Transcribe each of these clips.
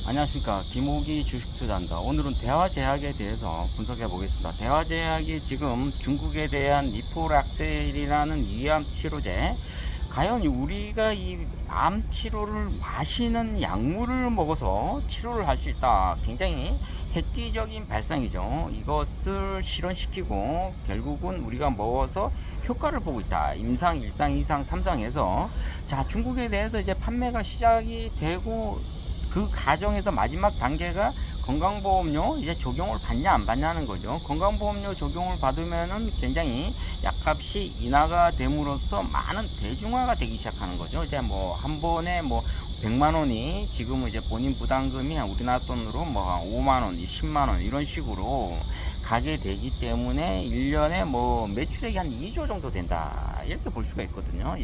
안녕하십니까. 김호기 주식투자입니다. 오늘은 대화제약에 대해서 분석해 보겠습니다. 대화제약이 지금 중국에 대한 리포락셀이라는 위암 치료제, 과연 우리가 이 암 치료를 마시는 약물을 먹어서 치료를 할 수 있다. 굉장히 획기적인 발상이죠. 이것을 실현시키고 결국은 우리가 먹어서 효과를 보고 있다. 임상, 1상, 2상, 3상에서 자, 중국에 대해서 이제 판매가 시작이 되고 그 과정에서 마지막 단계가 건강보험료 이제 적용을 받냐 안 받냐는 거죠. 건강보험료 적용을 받으면은 굉장히 약값이 인하가 됨으로써 많은 대중화가 되기 시작하는 거죠. 이제 뭐 한 번에 뭐 100만 원이 지금은 이제 본인 부담금이 우리나라 돈으로 뭐 5만 원, 10만 원 이런 식으로 가게 되기 때문에 1년에 뭐 매출액이 한 2조 정도 된다. 이렇게 볼 수가 있거든요.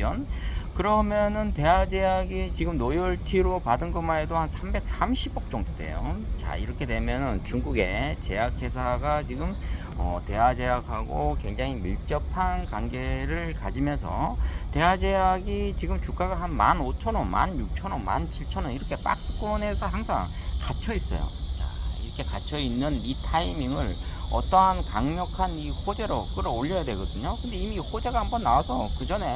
그러면은 대하제약이 지금 로열티로 받은 것만 해도 한 330억 정도 돼요. 자, 이렇게 되면은 중국의 제약회사가 지금 대하제약하고 굉장히 밀접한 관계를 가지면서 대하제약이 지금 주가가 한 15,000원, 16,000원, 17,000원 이렇게 박스권에서 항상 갇혀 있어요. 자, 이렇게 갇혀 있는 이 타이밍을 어떠한 강력한 이 호재로 끌어올려야 되거든요. 근데 이미 호재가 한번 나와서 그 전에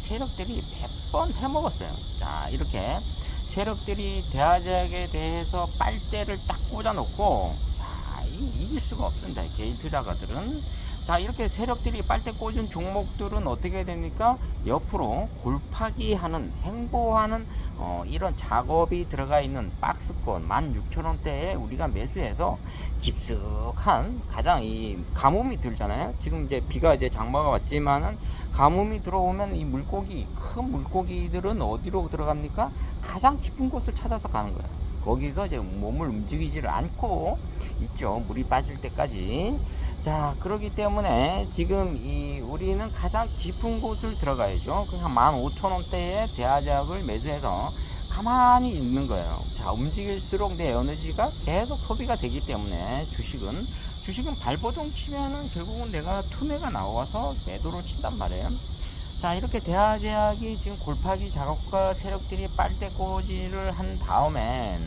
세력들이 100번 해먹었어요. 자, 이렇게 세력들이 대하제약에 대해서 빨대를 딱 꽂아놓고 이길 수가 없습니다. 개인 투자가들은. 자, 이렇게 세력들이 빨대 꽂은 종목들은 어떻게 됩니까? 옆으로 골파기 하는, 행보하는 이런 작업이 들어가 있는 박스권 16,000원대에 우리가 매수해서 깊숙한 가장 이 가뭄이 들잖아요. 지금 이제 비가 이제 장마가 왔지만은 가뭄이 들어오면 이 물고기, 큰 물고기들은 어디로 들어갑니까? 가장 깊은 곳을 찾아서 가는 거예요. 거기서 이제 몸을 움직이지를 않고 있죠. 물이 빠질 때까지. 자, 그렇기 때문에 지금 우리는 가장 깊은 곳을 들어가야죠. 그냥 15,000원대의 대하작을 매수해서 가만히 있는 거예요. 자, 움직일수록 내 에너지가 계속 소비가 되기 때문에 주식은 발버둥 치면은 결국은 내가 투매가 나와서 매도를 친단 말이에요. 자, 이렇게 대하제약이 지금 골파기 작업과 세력들이 빨대꽂이를 한 다음엔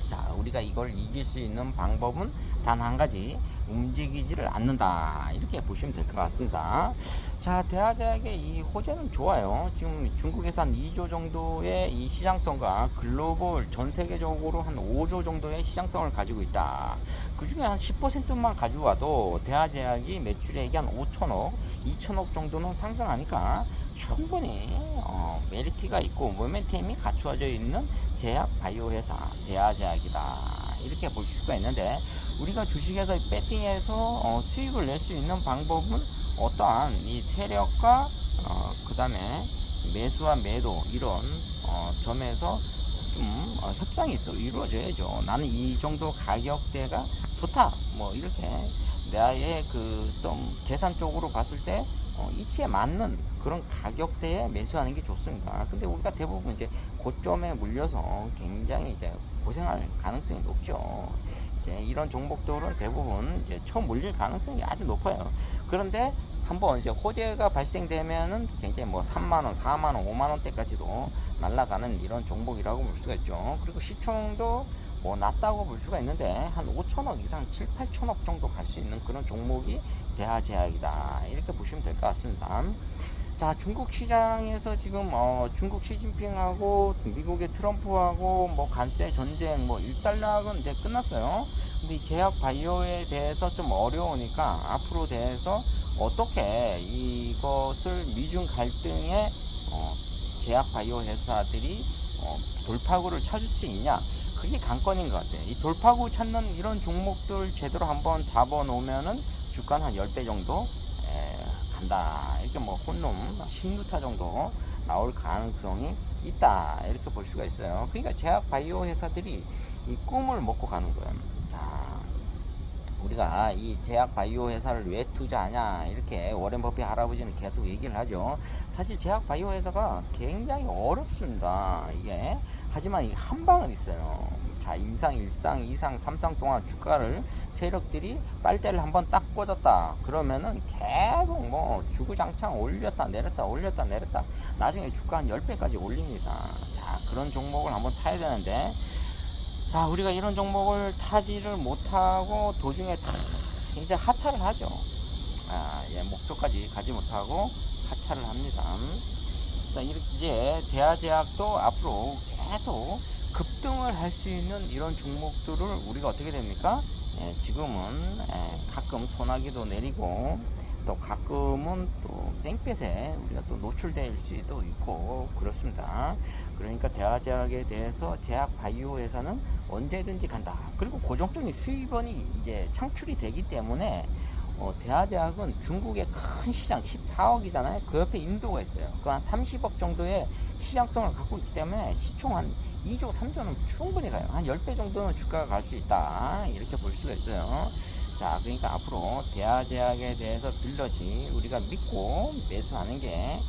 자, 우리가 이걸 이길 수 있는 방법은 단 한 가지, 움직이지를 않는다. 이렇게 보시면 될 것 같습니다. 자, 대하제약의 이 호재는 좋아요. 지금 중국에서 한 2조 정도의 이 시장성과 글로벌 전 세계적으로 한 5조 정도의 시장성을 가지고 있다. 그 중에 한 10%만 가지고 와도 대하제약이 매출액이 한 5천억, 2천억 정도는 상승하니까 충분히 메리트가 있고 모멘텀이 갖추어져 있는 제약 바이오 회사 대하제약이다. 이렇게 볼 수가 있는데 우리가 주식에서 배팅해서 수익을 낼 수 있는 방법은 어떠한 이 세력과 그 다음에 매수와 매도 이런 점에서 좀 협상이 이루어져야죠. 나는 이 정도 가격대가 좋다. 뭐 이렇게 나의 그 좀 계산적으로 봤을 때 이치에 맞는 그런 가격대에 매수하는 게 좋습니다. 근데 우리가 대부분 이제 고점에 물려서 굉장히 이제 고생할 가능성이 높죠. 이제 이런 종목들은 대부분 이제 처음 물릴 가능성이 아주 높아요. 그런데 한번 이제 호재가 발생되면은 굉장히 뭐 3만원, 4만원, 5만원대까지도 날아가는 이런 종목이라고 볼 수가 있죠. 그리고 시총도 뭐 낮다고 볼 수가 있는데 한 5천억 이상 7, 8천억 정도 갈 수 있는 그런 종목이 대하제약이다. 이렇게 보시면 될 것 같습니다. 자, 중국 시장에서 지금 중국 시진핑하고 미국의 트럼프하고 뭐 관세 전쟁 뭐 일단락은 이제 끝났어요. 근데 이 제약 바이오에 대해서 좀 어려우니까 앞으로 대해서 어떻게 이것을 미중 갈등의 제약 바이오 회사들이 돌파구를 찾을 수 있냐, 그게 관건인 것 같아요. 이 돌파구 찾는 이런 종목들 제대로 한번 잡아 놓으면은 주가는 한 10배 정도 간다. 이렇게 뭐 혼놈 10루타 정도 나올 가능성이 있다. 이렇게 볼 수가 있어요. 그러니까 제약 바이오 회사들이 이 꿈을 먹고 가는 거예요. 자, 우리가 이 제약 바이오 회사를 왜 투자하냐, 이렇게 워렌 버핏 할아버지는 계속 얘기를 하죠. 사실 제약 바이오 회사가 굉장히 어렵습니다. 이게 하지만 이 한 방은 있어요. 자, 임상 1상, 2상, 3상 동안 주가를 세력들이 빨대를 한번 딱 꽂았다. 그러면은 계속 뭐 주구장창 올렸다 내렸다 올렸다 내렸다. 나중에 주가 한 10배까지 올립니다. 자, 그런 종목을 한번 타야 되는데, 자, 우리가 이런 종목을 타지를 못하고 도중에 다 이제 하차를 하죠. 예, 목표까지 가지 못하고 하차를 합니다. 자, 이렇게 이제 대하제약도 앞으로 계속 급등을 할 수 있는 이런 종목들을 우리가 어떻게 됩니까? 예, 지금은 가끔 소나기도 내리고 또 가끔은 또 땡볕에 우리가 또 노출될 수도 있고 그렇습니다. 그러니까 대하제약에 대해서 제약 바이오 회사는 언제든지 간다. 그리고 고정적인 수입원이 이제 창출이 되기 때문에 대하제약은 중국의 큰 시장 14억이잖아요. 그 옆에 인도가 있어요. 그 한 30억 정도의 시장성을 갖고 있기 때문에 시총 한 2조, 3조는 충분히 가요. 한 10배 정도는 주가가 갈 수 있다. 이렇게 볼 수가 있어요. 자, 그러니까 앞으로 대하제약에 대해서 빌려지 우리가 믿고 매수하는 게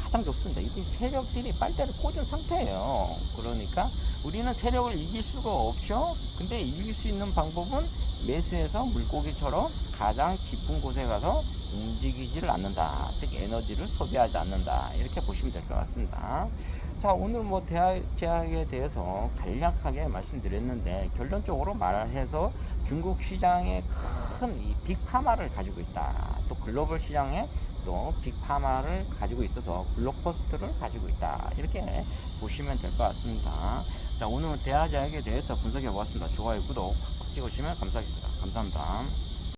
가장 좋습니다. 이 세력들이 빨대를 꽂은 상태예요. 그러니까 우리는 세력을 이길 수가 없죠. 근데 이길 수 있는 방법은 매수해서 물고기처럼 가장 깊은 곳에 가서 움직이지를 않는다. 즉 에너지를 소비하지 않는다. 이렇게 보시면 될 것 같습니다. 자, 오늘 뭐 대하제약에 대해서 간략하게 말씀드렸는데 결론적으로 말해서 중국 시장에 큰 이 빅파마를 가지고 있다. 또 글로벌 시장에 또 빅파마를 가지고 있어서 블록버스터를 가지고 있다. 이렇게 보시면 될 것 같습니다. 자, 오늘은 대하제약에 대해서 분석해 보았습니다. 좋아요, 구독 팍팍 찍으시면 감사하겠습니다. 감사합니다.